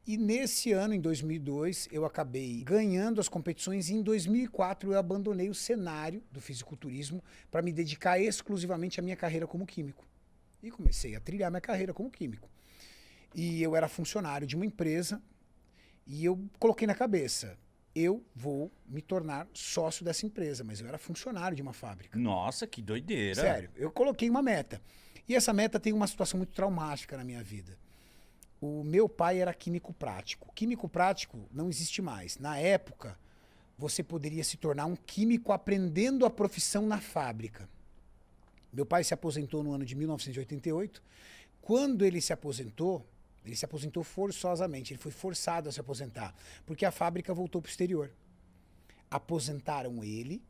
E nesse ano, em 2002, eu acabei ganhando as competições e em 2004 eu abandonei o cenário do fisiculturismo para me dedicar exclusivamente à minha carreira como químico. E comecei a trilhar minha carreira como químico. E eu era funcionário de uma empresa e eu coloquei na cabeça, eu vou me tornar sócio dessa empresa, mas eu era funcionário de uma fábrica. Nossa, que doideira. Sério, eu coloquei uma meta. E essa meta tem uma situação muito traumática na minha vida. O meu pai era químico prático. Químico prático não existe mais. Na época, você poderia se tornar um químico aprendendo a profissão na fábrica. Meu pai se aposentou no ano de 1988. Quando ele se aposentou forçosamente. Ele foi forçado a se aposentar, porque a fábrica voltou para o exterior. Aposentaram ele,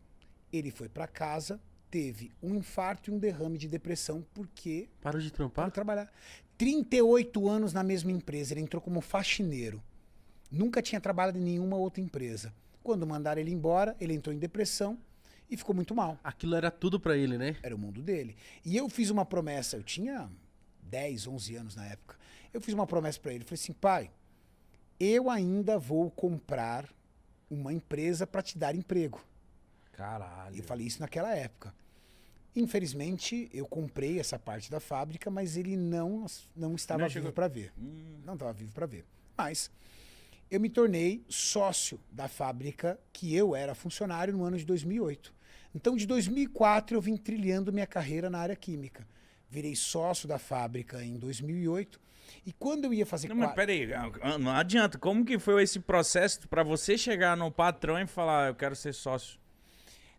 ele foi para casa, teve um infarto e um derrame de depressão, porque... Parou de trampar? Parou de trabalhar. 38 anos na mesma empresa, ele entrou como faxineiro. Nunca tinha trabalhado em nenhuma outra empresa. Quando mandaram ele embora, ele entrou em depressão e ficou muito mal. Aquilo era tudo pra ele, né? Era o mundo dele. E eu fiz uma promessa, eu tinha 10, 11 anos na época. Eu fiz uma promessa para ele, falei assim, pai, eu ainda vou comprar uma empresa para te dar emprego. Caralho. Eu falei isso naquela época. Infelizmente, eu comprei essa parte da fábrica, mas ele não estava vivo para ver. Não estava vivo para ver. Mas eu me tornei sócio da fábrica que eu era funcionário no ano de 2008. Então, de 2004, eu vim trilhando minha carreira na área química. Virei sócio da fábrica em 2008. E quando eu ia fazer... Não, mas peraí, não adianta. Como que foi esse processo para você chegar no patrão e falar, eu quero ser sócio?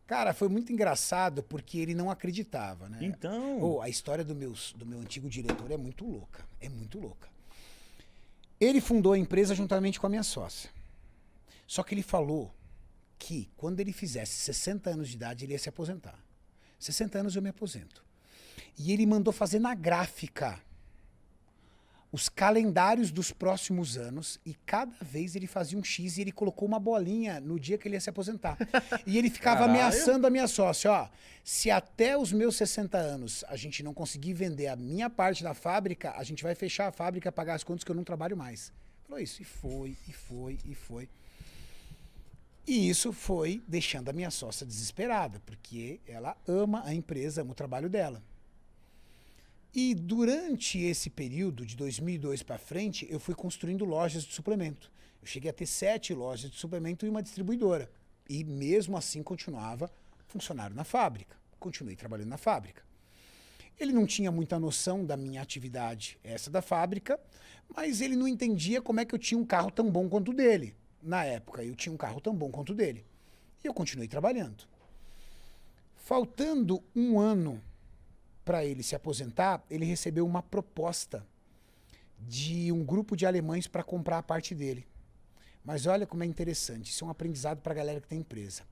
Cara, foi muito engraçado porque ele não acreditava, né? Então... A história do meu antigo diretor é muito louca. É muito louca. Ele fundou a empresa juntamente com a minha sócia. Só que ele falou que quando ele fizesse 60 anos de idade, ele ia se aposentar. 60 anos eu me aposento. E ele mandou fazer na gráfica os calendários dos próximos anos e cada vez ele fazia um X e ele colocou uma bolinha no dia que ele ia se aposentar. E ele ficava ameaçando a minha sócia, ó, se até os meus 60 anos a gente não conseguir vender a minha parte da fábrica, a gente vai fechar a fábrica, pagar as contas que eu não trabalho mais. Falou isso, e foi, e foi, e foi. E isso foi deixando a minha sócia desesperada, porque ela ama a empresa, ama o trabalho dela. E durante esse período, de 2002 para frente, eu fui construindo lojas de suplemento. Eu cheguei a ter 7 lojas de suplemento e uma distribuidora. E mesmo assim continuava funcionário na fábrica. Continuei trabalhando na fábrica. Ele não tinha muita noção da minha atividade, essa da fábrica, mas ele não entendia como é que eu tinha um carro tão bom quanto o dele. Na época, eu tinha um carro tão bom quanto o dele. E eu continuei trabalhando. Faltando um ano para ele se aposentar, ele recebeu uma proposta de um grupo de alemães para comprar a parte dele. Mas olha como é interessante, isso é um aprendizado para a galera que tem empresa.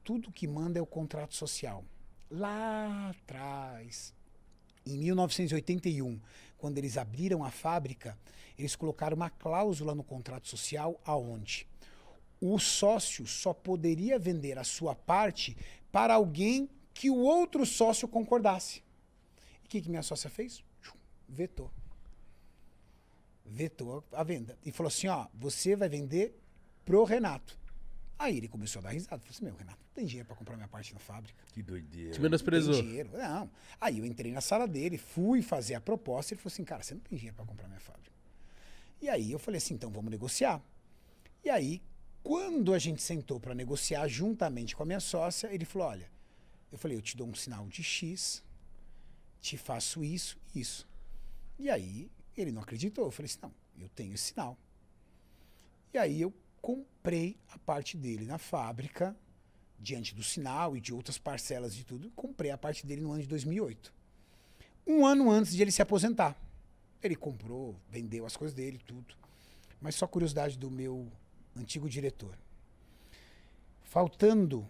Tudo que manda é o contrato social. Lá atrás, em 1981, quando eles abriram a fábrica, eles colocaram uma cláusula no contrato social aonde o sócio só poderia vender a sua parte para alguém que o outro sócio concordasse. O que minha sócia fez? Vetou. Vetou a venda. E falou assim, ó, você vai vender pro Renato. Aí ele começou a dar risada. Falou assim, meu, Renato, não tem dinheiro pra comprar minha parte na fábrica. Que doideira. Te menosprezou. Não tem dinheiro. Não. Aí eu entrei na sala dele, fui fazer a proposta. Ele falou assim, cara, você não tem dinheiro pra comprar minha fábrica. E aí eu falei assim, então vamos negociar. E aí, quando a gente sentou pra negociar juntamente com a minha sócia, ele falou, olha, eu falei, eu te dou um sinal de X, te faço isso, isso. E aí, ele não acreditou. Eu falei assim, não, eu tenho esse sinal. E aí eu comprei a parte dele na fábrica, diante do sinal e de outras parcelas de tudo, comprei a parte dele no ano de 2008. Um ano antes de ele se aposentar. Ele comprou, vendeu as coisas dele, tudo. Mas só curiosidade do meu antigo diretor. Faltando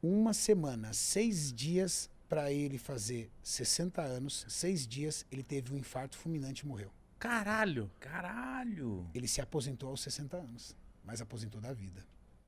uma semana, 6 dias para ele fazer 60 anos, 6 dias, ele teve um infarto fulminante e morreu. Caralho. Caralho. Ele se aposentou aos 60 anos, mas aposentou da vida.